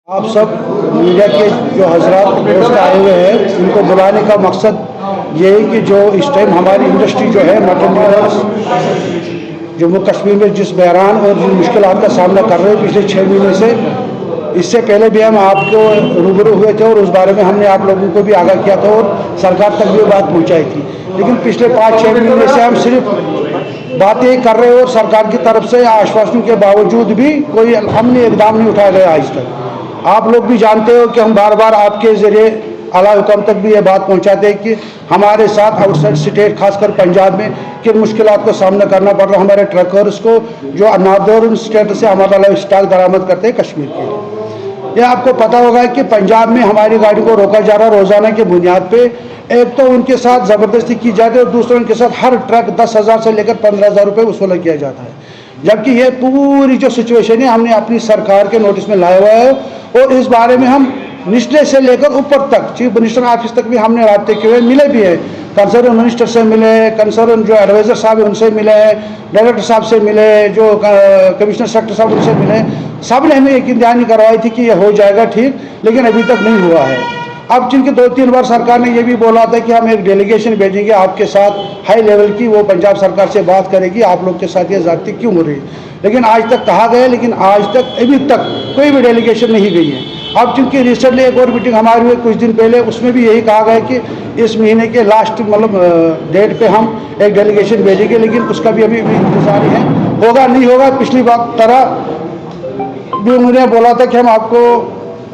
आप सब मीडिया के जो हजरात दोस्त आए हुए हैं, इनको बुलाने का मकसद ये है कि जो इस टाइम हमारी इंडस्ट्री जो है मटन डीलर्स जम्मू कश्मीर में जिस बहरान और जिन मुश्किलात का सामना कर रहे हैं पिछले 6 महीने से, इससे पहले भी हम आपको रूबरू हुए थे और उस बारे में हमने आप लोगों को भी आगाह किया था और सरकार तक भी बात पहुँचाई थी। लेकिन पिछले 5-6 महीने से हम सिर्फ बातें कर रहे हैं और सरकार की तरफ से आश्वासन के बावजूद भी कोई हमने इकदाम नहीं उठाया गया आज तक। आप लोग भी जानते हो कि हम बार बार आपके जरिए आला हुकूमत तक भी ये बात पहुंचाते हैं कि हमारे साथ आउटसाइड स्टेट खासकर पंजाब में किन मुश्किलात का सामना करना पड़ रहा है हमारे ट्रकर्स को जो नॉर्दर्न स्टेट से हमारा स्टॉक दरामद करते हैं कश्मीर के लिए। यह आपको पता होगा कि पंजाब में हमारी गाड़ी को रोका जा रहा है रोजाना की बुनियाद पे। एक तो उनके साथ ज़बरदस्ती की जाती है और दूसरा उनके साथ हर ट्रक 10,000 से लेकर 15,000 रुपये वसूला किया जाता है। जबकि ये पूरी जो सिचुएशन है हमने अपनी सरकार के नोटिस में लाया हुआ है और इस बारे में हम निचले से लेकर ऊपर तक चीफ मिनिस्टर ऑफिस तक भी हमने राब्ते किए हुए, मिले भी हैं। कंसर्न मिनिस्टर से मिले, कंसर्न जो एडवाइजर साहब है उनसे मिले, डायरेक्टर साहब से मिले, जो कमिश्नर सेक्रेटरी साहब उनसे मिले। सब ने हमें यकीन दहानी करवाई थी कि ये हो जाएगा ठीक, लेकिन अभी तक नहीं हुआ है। अब चूंकि 2-3 बार सरकार ने ये भी बोला था कि हम एक डेलीगेशन भेजेंगे आपके साथ हाई लेवल की, वो पंजाब सरकार से बात करेगी आप लोग के साथ ये ज़्यादती क्यों हो रही है, लेकिन आज तक कहा गया, लेकिन आज तक अभी तक कोई भी डेलीगेशन नहीं गई है। अब चूंकि रिसेंटली एक और मीटिंग हमारी हुई कुछ दिन पहले, उसमें भी यही कहा गया कि इस महीने के लास्ट डेट पे हम एक डेलीगेशन भेजेंगे, लेकिन उसका भी अभी इंतजार है, होगा नहीं होगा। पिछली बार तरह भी उन्होंने बोला था कि हम आपको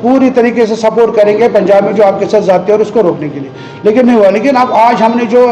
पूरी तरीके से सपोर्ट करेंगे पंजाब में जो आपके साथ जाते हैं और उसको रोकने के लिए, लेकिन नहीं हुआ। लेकिन अब आज हमने जो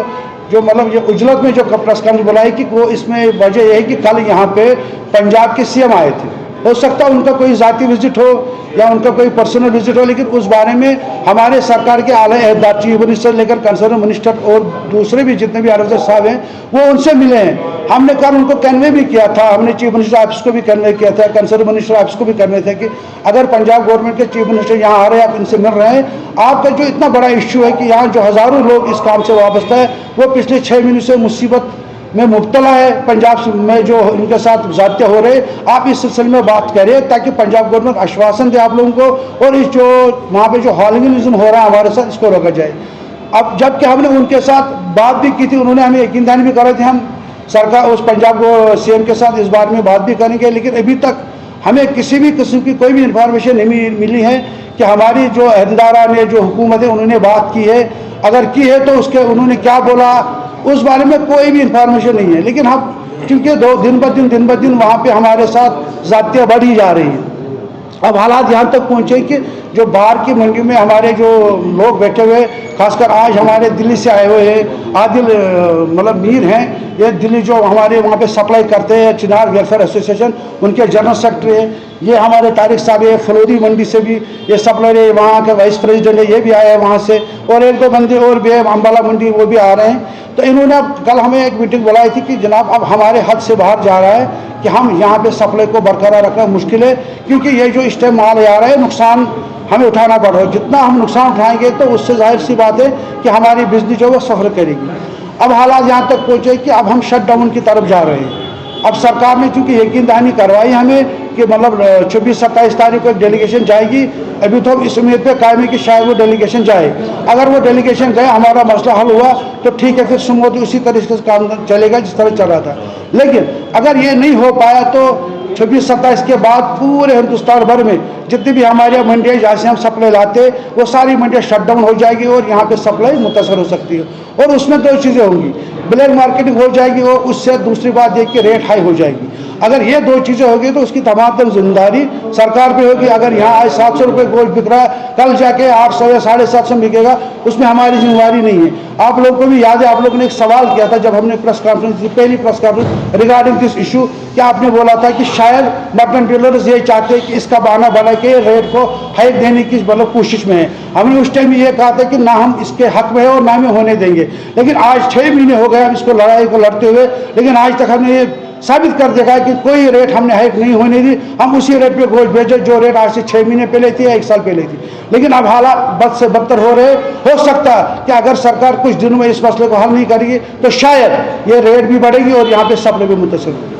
मतलब ये उजलत में जो प्रेस कॉन्फ्रेंस बुलाई कि वो इसमें वजह यह है कि कल यहाँ पे पंजाब के सीएम आए थे। हो सकता है उनका कोई ज़ाती विजिट हो या उनका कोई पर्सनल विजिट हो, लेकिन उस बारे में हमारे सरकार के आला अहदेदार चीफ मिनिस्टर लेकर कंसर्न मिनिस्टर और दूसरे भी जितने भी एडवाइजर साहब हैं वो उनसे मिले हैं। हमने कल उनको कन्वे भी किया था, हमने चीफ मिनिस्टर ऑफिस को भी कन्वे किया था, कंसर्न मिनिस्टर ऑफिस को भी कन्वे था कि अगर पंजाब गवर्नमेंट के चीफ मिनिस्टर यहाँ आ रहे हैं, आप इनसे मिल रहे हैं, आपका जो इतना बड़ा इश्यू है कि यहाँ जो हज़ारों लोग इस काम से वाबस्ता है वो पिछले 6 महीने से मुसीबत में मुब्तला है, पंजाब में जो इनके साथ ज़ाब्ते हो रहे, आप इस सिलसिले में बात करें ताकि पंजाब गवर्नमेंट आश्वासन दे आप लोगों को और इस जो वहाँ पे जो हॉलिगनिज्म हो रहा है हमारे साथ, इसको रोका जाए। अब जबकि हमने उनके साथ बात भी की थी, उन्होंने हमें यकीन दहानी भी करा थी हम सरकार उस पंजाब को सीएम के साथ इस बारे में बात भी करेंगे, लेकिन अभी तक हमें किसी भी किस्म की कोई भी इंफॉर्मेशन नहीं मिली है कि हमारी जो अहदेदारा ने जो हुकूमत है उन्होंने बात की है, अगर की है तो उसके उन्होंने क्या बोला उस बारे में कोई भी इंफॉर्मेशन नहीं है। लेकिन हम क्योंकि दिन ब दिन वहाँ पे हमारे साथ ज़ाब्तियाँ बढ़ी जा रही हैं। अब हालात यहाँ तक पहुँचे कि जो बाहर की मंडी में हमारे जो लोग बैठे हुए, खासकर आज हमारे दिल्ली से आए हुए हैं आदिल मतलब मीर हैं, ये दिल्ली जो हमारे वहाँ पे सप्लाई करते हैं चिनार वेलफेयर एसोसिएशन, उनके जनरल सेक्रेटरी है। ये हमारे तारिक साहब है फलोरी मंडी से भी ये सप्लाई है, वहाँ के वाइस प्रेसिडेंट है ये भी आए हैं वहाँ से, और 1-2 बंदे और भी है अम्बाला मंडी वो भी आ रहे हैं। तो इन्होंने कल हमें एक मीटिंग बुलाई थी कि जनाब अब हमारे हद से बाहर जा रहा है कि हम यहाँ पे सप्लाई को बरकरार रखना मुश्किल है, क्योंकि ये जो इस टाइम माल आ रहा है नुकसान हमें उठाना पड़ रहा है। जितना हम नुकसान उठाएंगे तो उससे जाहिर सी बात है कि हमारी बिजली जो है सफ़र करेगी। अब हालात यहाँ तक पहुँचे कि अब हम शट डाउन की तरफ जा रहे हैं। अब सरकार ने चूँकि यकीन दहानी करवाई हमें कि मतलब 26-27 तारीख को एक डेलीगेशन जाएगी, अभी तो हम इस उम्मीद पे कायम है कि शायद वो डेलीगेशन जाए। अगर वो डेलीगेशन गए, हमारा मसला हल हुआ तो ठीक है, फिर सुमोती उसी तरीके से काम चलेगा जिस तरह चल रहा था। लेकिन अगर ये नहीं हो पाया तो 26-27 के बाद पूरे हिंदुस्तान भर में जितनी भी हमारी मंडियाँ जहाँ से हम सप्लाई लाते वो सारी मंडियाँ शट डाउन हो जाएगी और यहाँ पे सप्लाई मुतासर हो सकती है। और उसमें 2 चीज़ें होंगी, ब्लैक मार्केटिंग हो जाएगी और उससे दूसरी बात ये कि रेट हाई हो जाएगी। अगर ये 2 चीज़ें होगी तो उसकी तमाम जिम्मेदारी सरकार पे होगी। अगर यहाँ आज 700 रुपये गोल्ड बिक रहा है, कल जाके 800 या 750 बिकेगा, उसमें हमारी जिम्मेदारी नहीं है। आप लोगों को भी याद है, आप लोगों ने एक सवाल किया था जब हमने प्रेस कॉन्फ्रेंस की, पहली press conference regarding this issue, कि आपने बोला था कि शायद मटन डीलर्स ये चाहते हैं कि इसका बहाना बना के रेट को हाइक देने की मतलब कोशिश में है। हमने उस टाइम ये कहा था कि ना हम इसके हक में है और ना हमें होने देंगे। लेकिन आज 6 महीने हो गए हम इसको लड़ाई को लड़ते हुए, लेकिन आज तक हमने ये साबित कर देखा है कि कोई रेट हमने हाइक नहीं होने दी। हम उसी रेट पे गोल्ड बेचे जो रेट आज से 6 महीने पहले थी या 1 साल पहले थी। लेकिन अब हालात बद से बदतर हो रहे। हो सकता है कि अगर सरकार कुछ दिनों में इस मसले को हल नहीं करेगी तो शायद ये रेट भी बढ़ेगी और यहाँ पे सप्लाई भी मुतासर होगी।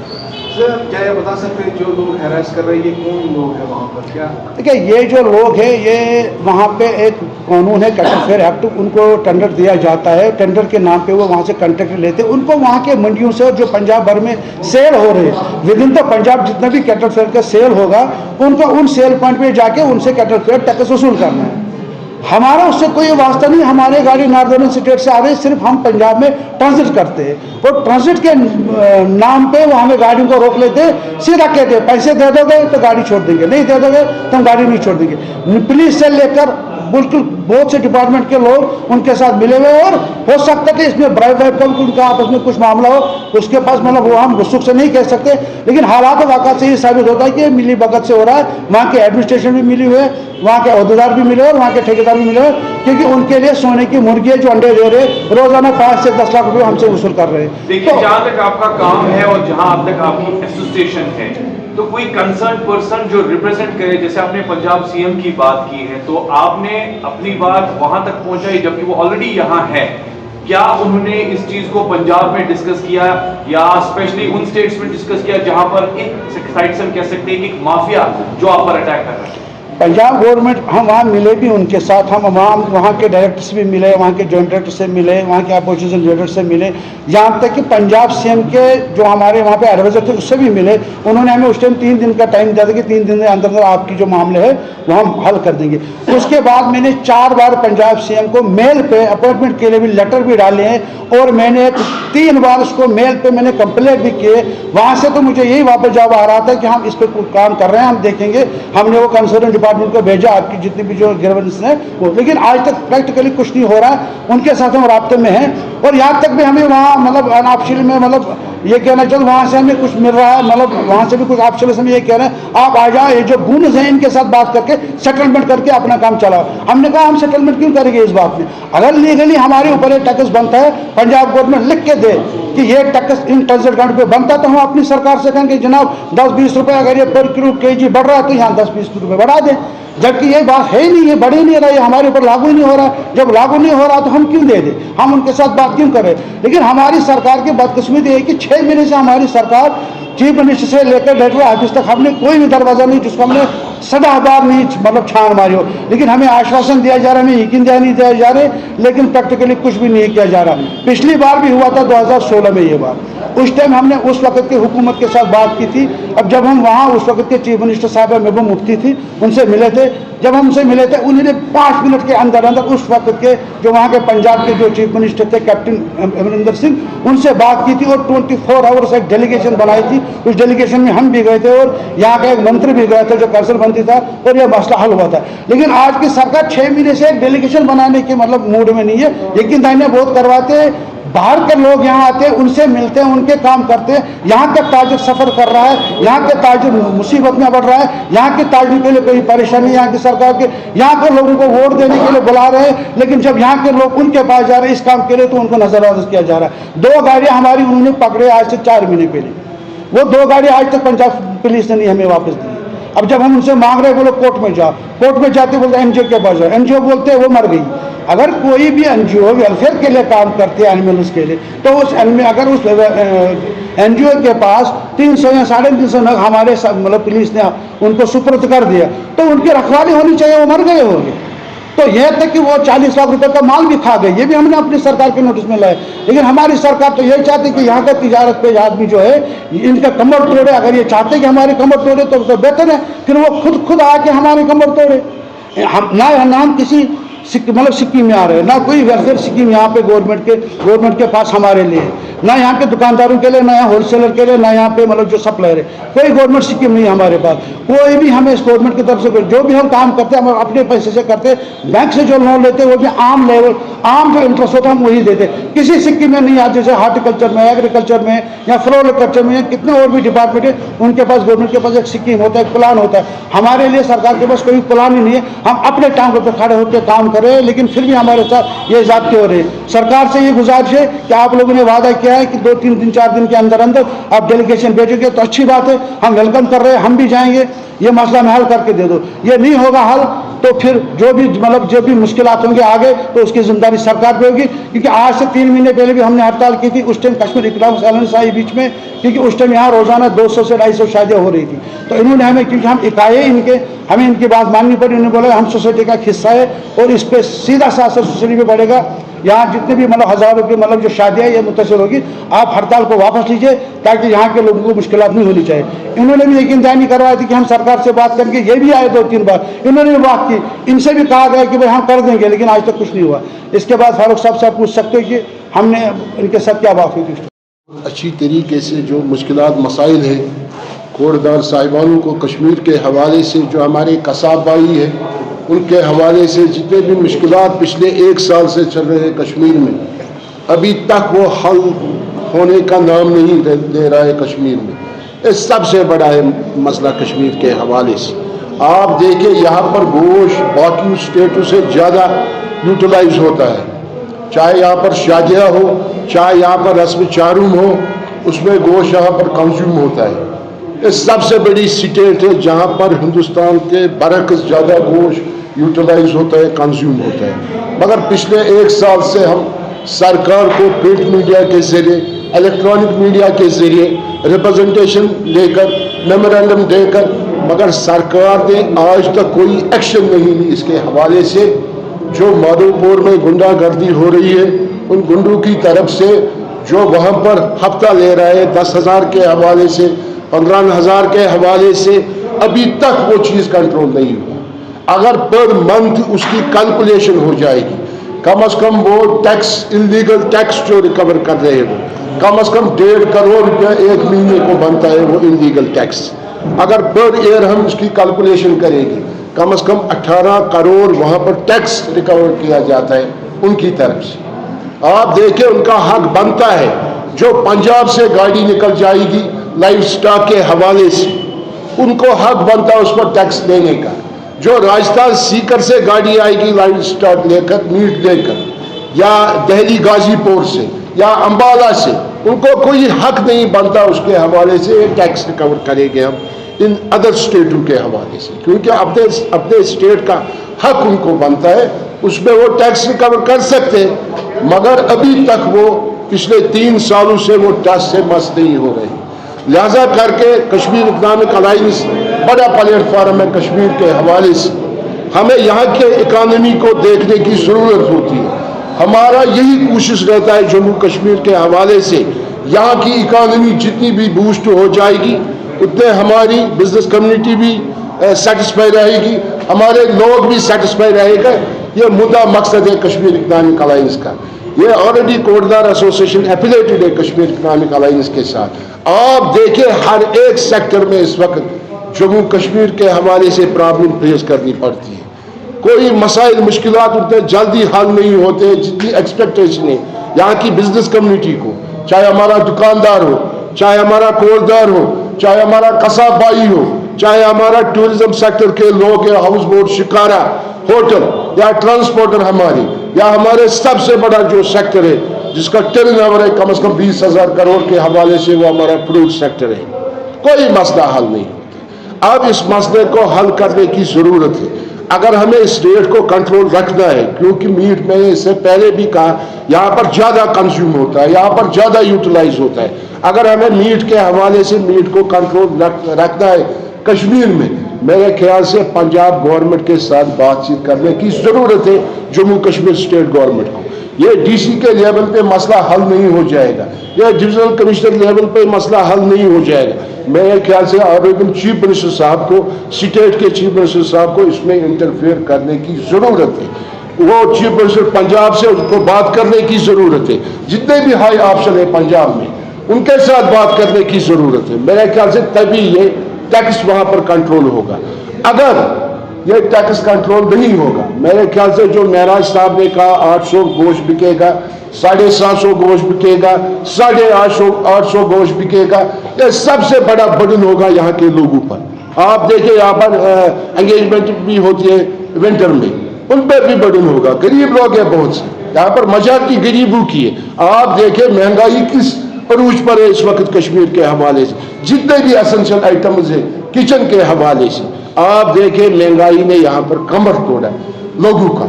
सर क्या ये बता सकते हैं जो लोग हैरेस कर रहे हैं ये कौन लोग हैं वहाँ पर? क्या देखिए, ये जो लोग हैं ये वहाँ पे एक कानून है कैटल फेयर एक्ट, उनको टेंडर दिया जाता है, टेंडर के नाम पे वो वहाँ से कॉन्ट्रैक्ट लेते हैं, उनको वहाँ के मंडियों से जो पंजाब भर में सेल हो रहे हैं, विद इन द पंजाब जितना भी कैटल फेयर का सेल होगा उनको उन सेल पॉइंट पे जाके उनसे कैटल फेयर टैक्स वसूल करना है। हमारा उससे कोई वास्ता नहीं, हमारे गाड़ी नॉर्दर्न स्टेट से आ रही है, सिर्फ हम पंजाब में ट्रांजिट करते हैं और ट्रांजिट के नाम पे वो हमें गाड़ियों को रोक लेते हैं, सीधा कहते हैं पैसे दे दोगे तो गाड़ी छोड़ देंगे, नहीं दे दोगे तो हम गाड़ी नहीं छोड़ देंगे। पुलिस से लेकर बिल्कुल बहुत से डिपार्टमेंट के लोग उनके साथ मिले हुए, और हो सकता है कि इसमें ब्राइब वाइब का उनका आपस में कुछ मामला हो, उसके पास मतलब वो हम सुख से नहीं कह सकते, लेकिन हालात वाक़ से ये साबित होता है कि मिली भगत से हो रहा है। वहाँ के एडमिनिस्ट्रेशन भी मिली हुई है, वहाँ के अहदेदार भी मिले और वहाँ के ठेकेदार भी मिले, क्योंकि उनके लिए सोने की मुर्गी है जो अंडे दे रहे, रोजाना 5 से 10 लाख रुपये हमसे वसूल कर रहे हैं। देखिए, जहाँ तक आपका काम है और जहाँ अब तक आपकी एसोसिएशन है, तो कोई कंसर्न पर्सन जो रिप्रेजेंट करे, जैसे आपने पंजाब सीएम की बात की है, तो आपने अपनी बात वहां तक पहुंचाई जबकि वो ऑलरेडी यहाँ है। क्या उन्होंने इस चीज को पंजाब में डिस्कस किया या स्पेशली उन स्टेट्स में डिस्कस किया जहां पर एक साइड से हम कह सकते हैं कि एक माफिया जो आप पर अटैक कर रहा है? पंजाब गवर्नमेंट, हम वहाँ मिले भी उनके साथ, हम वहाँ के डायरेक्टर से भी मिले, वहाँ के जॉइंट डायरेक्टर से मिले, वहाँ के अपोजिशन लीडर से मिले, यहाँ तक कि पंजाब सीएम के जो हमारे वहाँ पे एडवाइजर थे उससे भी मिले। उन्होंने हमें उस टाइम 3 दिन का टाइम दिया था कि 3 दिन के अंदर आपकी जो मामले है वो हम हल कर देंगे। उसके बाद मैंने 4 बार पंजाब सीएम को मेल पे अपॉइंटमेंट के लिए भी लेटर भी डाले हैं, और मैंने 3 बार उसको मेल पे मैंने कंप्लेंट भी किए। वहाँ से तो मुझे यही वापस जवाब आ रहा था कि हम इस पर काम कर रहे हैं, हम देखेंगे। हमने वो कंसर्न डिपार्टमेंट को भेजा, आपकी जितनी भी जो ग्रीवेंस है वो, लेकिन आज तक प्रैक्टिकली कुछ नहीं हो रहा है। उनके साथ हम राब्ते में हैं, और यहाँ तक भी हमें वहाँ मतलब अनऑफिशियल में मतलब ये कहना चाहिए वहाँ से हमें कुछ मिल रहा है, मतलब वहाँ से भी कुछ ऑफिशियल से ये कह रहे हैं आप आ जाओ, ये जो गुंड हैं इनके साथ बात करके सेटलमेंट करके अपना काम चलाओ। हमने कहा हम सेटलमेंट क्यों करेंगे इस बात में? अगर लीगली हमारे ऊपर ये टैक्स बनता है, पंजाब गवर्नमेंट लिख के दे कि ये टैक्स इन ट्रांजिट गाड़ी पे बनता है, तो हम अपनी सरकार से कहेंगे जनाब 10-20 रुपये अगर ये पर किलो केजी बढ़ रहा है तो यहाँ 10-20 रुपये बढ़ा दें, जबकि ये बात है ही नहीं, ये बढ़ ही नहीं रहा, ये हमारे ऊपर लागू ही नहीं हो रहा। जब लागू नहीं हो रहा तो हम क्यों दे दें, हम उनके साथ बात क्यों करें? लेकिन हमारी सरकार की बदकिस्मती है कि 6 महीने से हमारी सरकार चीफ मिनिस्टर से लेकर डायरेक्टर ऑफिस तक हमने कोई भी दरवाजा नहीं जिसको हमने सदाबहार नहीं मतलब छान मारी हो, लेकिन हमें आश्वासन दिया जा रहा है, हमें यकीन नहीं दिया जा रहे, लेकिन प्रैक्टिकली कुछ भी नहीं किया जा रहा। पिछली बार भी हुआ था 2016 में ये बात, उस टाइम हमने उस वक्त की हुकूमत के साथ बात की थी। अब जब हम वहाँ उस वक्त के चीफ मिनिस्टर साहब महबूब मुफ्ती थी, उनसे मिले थे, जब हम उनसे मिले थे उन्होंने 5 मिनट के अंदर अंदर उस वक्त के जो वहाँ के पंजाब के जो चीफ मिनिस्टर थे कैप्टन अमरिंदर सिंह, उनसे बात की थी और 24 आवर्स एक डेलीगेशन बनाई थी। उस डेलीगेशन में हम भी गए थे और यहाँ का एक मंत्री भी गया था जो कर्सल मंत्री था, और यह मसला हल हुआ था। लेकिन आज की सरकार 6 महीने से एक डेलीगेशन बनाने के मतलब मूड में नहीं है। यकीन दानिया बहुत करवाते हैं, बाहर के लोग यहाँ आते हैं, उनसे मिलते हैं, उनके काम करते हैं। यहाँ का ताजिर सफ़र कर रहा है, यहाँ के ताजिर मुसीबत में बढ़ रहा है, यहाँ के ताजिर के लिए कोई परेशानी यहाँ की सरकार के, यहाँ के लोगों को वोट देने के लिए बुला रहे हैं, लेकिन जब यहाँ के लोग उनके पास जा रहे हैं इस काम के लिए तो उनको नजरअंदाज किया जा रहा है। 2 गाड़ियाँ हमारी उन्होंने पकड़े आज से 4 महीने पहले, वो 2 गाड़ी आज तक पंजाब पुलिस ने नहीं हमें वापस दी। अब जब हम उनसे मांग रहे हैं बोलो कोर्ट में जाओ, कोर्ट में जाते बोलते एनजीओ के पास जाओ, एनजीओ बोलते हैं वो मर गई। अगर कोई भी एनजीओ वेलफेयर के लिए काम करते हैं एनिमल्स के लिए, तो उस अगर उस एनजीओ के पास 300 या 350 नग हमारे मतलब पुलिस ने उनको सुपुर्द कर दिया तो उनकी रखवाली होनी चाहिए, वो मर गए होंगे। तो यह तक कि वो 40 लाख रुपए का माल भी खा गए, ये भी हमने अपनी सरकार के नोटिस में लाया। लेकिन हमारी सरकार तो यही चाहती कि यहाँ का तिजारत पे आदमी जो है इनका कमर तोड़े। अगर ये चाहते कि हमारी कमर तोड़े तो बेहतर है, फिर वो खुद आके हमारी कमर तोड़े। हम ना हम किसी मतलब स्कीम में आ रहे हैं, ना कोई वेलफेयर स्कीम यहाँ पे गवर्नमेंट के पास हमारे लिए, ना यहाँ के दुकानदारों के लिए, ना यहाँ होलसेलर के लिए, ना यहाँ पे मतलब जो सप्लायर है, कोई गवर्नमेंट स्कीम नहीं है हमारे पास। कोई भी हमें इस गवर्नमेंट की तरफ से जो भी हम काम करते हैं हम अपने पैसे से करते हैं। बैंक से जो लोन लेते हैं वो भी आम लेवल, आम जो इंटरेस्ट होता है हम वही देते हैं, किसी स्कीम में नहीं आते। जैसे हार्टिकल्चर में, एग्रीकल्चर में या फ्लोरिकल्चर में, कितने और भी डिपार्टमेंट है उनके पास गवर्नमेंट के पास एक स्कीम होता है, एक प्लान होता है। हमारे लिए सरकार के पास कोई प्लान ही नहीं है। हम अपने टांगों पर खड़े होकर काम करें, लेकिन फिर भी हमारे साथ ये ज़ाब्ते हो रहे हैं। सरकार से ये गुजारिश है कि आप लोगों ने वादा किया है कि 2-3 दिन 4 दिन के अंदर अंदर आप डेलीगेशन भेजोगे तो अच्छी बात है, हम वेलकम कर रहे हैं, हम भी जाएंगे, ये मसला में हल करके दे दो। ये नहीं होगा हल तो फिर जो भी मुश्किलात होंगे आगे तो उसकी जिम्मेदारी सरकार पे होगी। क्योंकि आज से 3 महीने पहले भी हमने हड़ताल की थी, उस टाइम कश्मीर इकराम साइलेंस आई बीच में, क्योंकि उस टाइम यहाँ रोजाना 200 से 250 शादियाँ हो रही थी। तो इन्होंने हमें, क्योंकि हम इकाए इनके, हमें इनकी बात माननी पड़ी। उन्होंने बोला हम सोसाइटी का हिस्सा है और इस पर सीधा सा असर सोसाइटी में पड़ेगा। यहाँ जितने भी हज़ारों की ये शादियाँ ये मुतासिर होगी, आप हड़ताल को वापस लीजिए ताकि यहाँ के लोगों को मुश्किलात नहीं होनी चाहिए। इन्होंने भी यकीन दहानी करवाई थी कि हम सरकार से बात करेंगे, ये भी आए 2-3 बार, इन्होंने भी बात की, इनसे भी कहा गया कि भाई हम कर देंगे, लेकिन आज तक कुछ नहीं हुआ। इसके बाद फारूक साहब से आप पूछ सकते हो कि हमने इनके साथ क्या बात हुई थी। अच्छी तरीके से जो मुश्किलात मसाइल हैं कोटदार साहिबानों को कश्मीर के हवाले से, जो हमारे कसाब भाई है उनके हवाले से जितने भी मुश्किलात पिछले 1 साल से चल रहे हैं कश्मीर में, अभी तक वो हल होने का नाम नहीं दे रहा है कश्मीर में। ये सबसे बड़ा है मसला कश्मीर के हवाले से। आप देखिए यहाँ पर गोश्त बाकी स्टेटों से ज़्यादा यूटिलाइज होता है, चाहे यहाँ पर शादियाँ हो, चाहे यहाँ पर रस्म चारूम हो, उसमें गोश्त यहाँ पर कंज्यूम होता है। ये सबसे बड़ी स्टेट है जहाँ पर हिंदुस्तान के बरक्स ज़्यादा गोश्त यूटिलाइज होता है, कंज्यूम होता है। मगर पिछले 1 साल से हम सरकार को प्रिंट मीडिया के ज़रिए, इलेक्ट्रॉनिक मीडिया के ज़रिए रिप्रेजेंटेशन लेकर, मेमोरेंडम देकर, मगर सरकार ने आज तक कोई एक्शन नहीं ली इसके हवाले से। जो माधोपुर में गुंडागर्दी हो रही है, उन गुंडों की तरफ से जो वहाँ पर हफ्ता ले रहा है 10,000 के हवाले से, 15,000 के हवाले से, अभी तक वो चीज़ कंट्रोल नहीं हुआ। अगर पर मंथ उसकी कैलकुलेशन हो जाएगी, कम से कम वो टैक्स, इलीगल टैक्स जो रिकवर कर रहे हैं, वो कम से कम 1.5 करोड़ रुपया 1 महीने को बनता है वो इलीगल टैक्स। अगर पर ईयर हम उसकी कैलकुलेशन करेंगे, कम से कम 18 करोड़ वहाँ पर टैक्स रिकवर किया जाता है उनकी तरफ से। आप देखें, उनका हक बनता है। जो पंजाब से गाड़ी निकल जाएगी लाइव स्टॉक के हवाले से, उनको हक बनता है उस पर टैक्स देने का। जो राजस्थान सीकर से गाड़ी आएगी लाइव स्टॉक लेकर, मीट लेकर, या दिल्ली गाजीपुर से या अंबाला से, उनको कोई हक नहीं बनता उसके हवाले से टैक्स रिकवर करेंगे हम इन अदर स्टेटों के हवाले से, क्योंकि अपने स्टेट का हक उनको बनता है, उसमें वो टैक्स रिकवर कर सकते हैं। मगर अभी तक वो पिछले 3 सालों से वो टैक्स से मस नहीं हो रहे। लिहाजा करके कश्मीर इकनॉमिक अलायंस बड़ा प्लेटफार्म है कश्मीर के हवाले से। हमें यहाँ के इकानमी को देखने की ज़रूरत होती है। हमारा यही कोशिश रहता है जम्मू कश्मीर के हवाले से, यहाँ की इकानमी जितनी भी बूस्ट हो जाएगी उतने हमारी बिजनेस कम्युनिटी भी सेटिस्फाई रहेगी, हमारे लोग भी सेटिस्फाई रहेगा। ये मुद्दा मकसद है कश्मीर इकनॉमिक अलायंस का। ये ऑलरेडी कोटदार एसोसिएशन एफिलेटेड है कश्मीर इकनॉमिक अलायंस के साथ। आप देखिए हर एक सेक्टर में इस वक्त जम्मू कश्मीर के हवाले से प्रॉब्लम फेस करनी पड़ती है। कोई मसाइल मुश्किलात उतने जल्दी हल नहीं होते जितनी एक्सपेक्टेशन है यहाँ की बिजनेस कम्युनिटी को, चाहे हमारा दुकानदार हो, चाहे हमारा कोटदार हो, चाहे हमारा कसाब भाई हो, चाहे हमारा टूरिज्म सेक्टर के लोग, हाउस बोट, शिकारा, होटल या ट्रांसपोर्टर हमारे, या हमारे सबसे बड़ा जो सेक्टर है जिसका टर्नओवर है कम से कम 20,000 करोड़ के हवाले से, वो हमारा फ्रूट सेक्टर है। कोई मसला हल नहीं होता। अब इस मसले को हल करने की ज़रूरत है। अगर हमें इस रेट को कंट्रोल रखना है, क्योंकि मीट में इससे पहले भी कहा यहाँ पर ज़्यादा कंज्यूम होता है, यहाँ पर ज़्यादा यूटिलाइज होता है। अगर हमें मीट के हवाले से मीट को कंट्रोल रखना है कश्मीर में, मेरे ख्याल से पंजाब गवर्नमेंट के साथ बातचीत करने की ज़रूरत है जम्मू कश्मीर स्टेट गवर्नमेंट को। ये डीसी के लेवल पे मसला हल नहीं हो जाएगा, या डिविजनल कमिश्नर लेवल पे मसला हल नहीं हो जाएगा। मेरे ख्याल से ऑनरेबल चीफ मिनिस्टर साहब को, स्टेट के चीफ मिनिस्टर साहब को इसमें इंटरफेयर करने की ज़रूरत है। वो चीफ मिनिस्टर पंजाब से उनको बात करने की ज़रूरत है। जितने भी हाई ऑप्शन है पंजाब में, उनके साथ बात करने की ज़रूरत है। मेरे ख्याल से तभी ये टैक्स वहाँ पर कंट्रोल होगा। अगर ये टैक्स कंट्रोल नहीं होगा, मेरे ख्याल से जो महराज साहब ने कहा 800 गोश्त बिकेगा, 750 गोश्त बिकेगा, 850 गोश्त बिकेगा, ये सबसे बड़ा बर्डन होगा यहाँ के लोगों पर। आप देखिए यहाँ पर एंगेजमेंट भी होती है विंटर में, उन पर भी बर्डन होगा। गरीब लोग हैं बहुत से, यहाँ पर मजाक की गरीबों की है। आप देखिए महंगाई किस अरूज पर है इस वक्त कश्मीर के हवाले से, जितने भी एसेंशियल आइटम्स है किचन के हवाले से। आप देखें महंगाई ने यहाँ पर कमर तोड़ा लोगों का।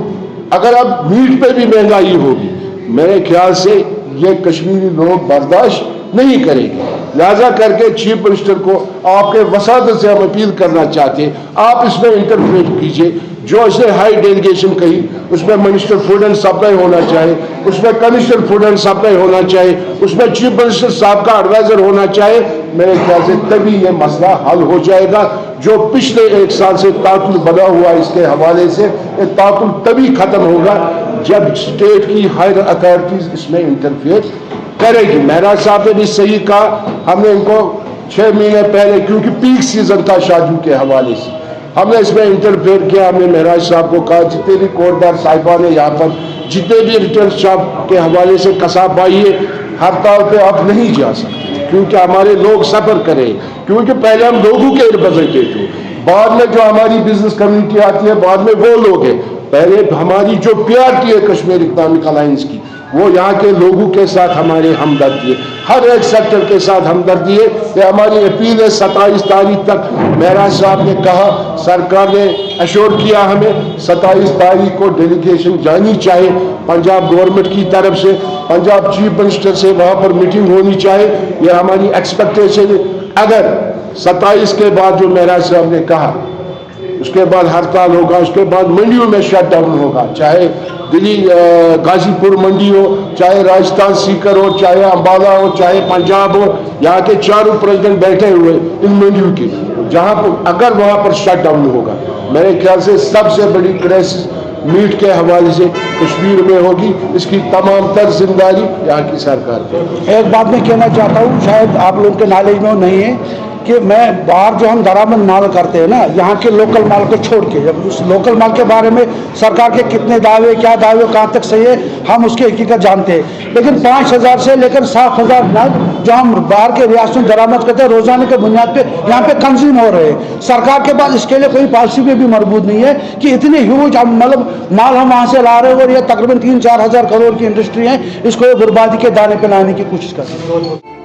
अगर अब मीट पे भी महंगाई होगी, मेरे ख्याल से ये कश्मीरी लोग बर्दाश्त नहीं करेंगे। लिहाजा करके चीफ मिनिस्टर को आपके वसादत से हम अपील करना चाहते हैं, आप इसमें इंटरफेयर कीजिए। जो इसने हाई डेलीगेशन कही उसमें मिनिस्टर फूड एंड सप्लाई होना चाहिए, उसमें कमिश्नर फूड एंड सप्लाई होना चाहिए, उसमें चीफ मिनिस्टर साहब का एडवाइजर होना चाहिए। मेरे ख्याल से तभी ये मसला हल हो जाएगा। जो पिछले 1 साल से तातुल बना हुआ इसके हवाले से, ये तातुल तभी खत्म होगा जब स्टेट की हायर अथॉरिटीज इसमें इंटरफेयर करेगी। महराज साहब ने भी सही कहा, हमने इनको 6 महीने पहले, क्योंकि पीक सीजन था शादियों के हवाले से, हमने इसमें इंटरफेयर किया। हमने महराज साहब को कहा जितने भी कोटदार साहिबान है यहाँ पर, जितने भी रिटर्न शॉप के हवाले से कसाब भाई है, हड़ताल पे आप नहीं जा सकते क्योंकि हमारे लोग सफर करें, क्योंकि पहले हम लोगों के रिप्रेजेंटेटिव थे, बाद में जो हमारी बिजनेस कम्युनिटी आती है, बाद में वो लोग हैं। पहले हमारी जो पीआरटी है कश्मीर इकोनॉमिक अलायंस की, वो यहाँ के लोगों के साथ हमारे हमदर्दी है, हर एक सेक्टर के साथ हमदर्दी है। ये हमारी अपील है 27 तारीख तक। महराज साहब ने कहा, सरकार ने अश्योर किया हमें 27 तारीख को डेलीगेशन जानी चाहिए पंजाब गवर्नमेंट की तरफ से, पंजाब चीफ मिनिस्टर से वहाँ पर मीटिंग होनी चाहिए। ये हमारी एक्सपेक्टेशन है। अगर 27 के बाद जो महराज साहब ने कहा, उसके बाद हड़ताल होगा, उसके बाद मंडियों में शटडाउन होगा, चाहे दिल्ली गाजीपुर मंडी हो, चाहे राजस्थान सीकर हो, चाहे अंबाला हो, चाहे पंजाब हो, यहाँ के चारों प्रेसिडेंट बैठे हुए इन मंडियों के, जहाँ पर अगर वहाँ पर शटडाउन होगा, मेरे ख्याल से सबसे बड़ी क्राइसिस मीट के हवाले से कश्मीर में होगी। इसकी तमाम तर जिम्मेदारी यहाँ की सरकार की। एक बात मैं कहना चाहता हूँ, शायद आप लोगों के नॉलेज में नहीं है कि मैं बाहर जो हम दरामद माल करते हैं ना, यहाँ के लोकल माल को छोड़ के, जब उस लोकल माल के बारे में सरकार के कितने दावे, क्या दावे, कहाँ तक सही है, हम उसकी हकीकत जानते हैं। लेकिन 5,000 से लेकर 7,000 नग जो हम बाहर के रियासतों दरामद करते हैं, रोजाना के बुनियाद पे यहाँ पे कंज्यूम हो रहे हैं। सरकार के पास इसके लिए कोई पॉलिसी में भी मरबूत नहीं है कि इतने ह्यूज मतलब माल हम वहाँ से ला रहे हैं और ये तकरीबन 3-4 हज़ार करोड़ की इंडस्ट्री है, इसको बर्बादी के दाने पे लाने की कोशिश कर रहे हैं।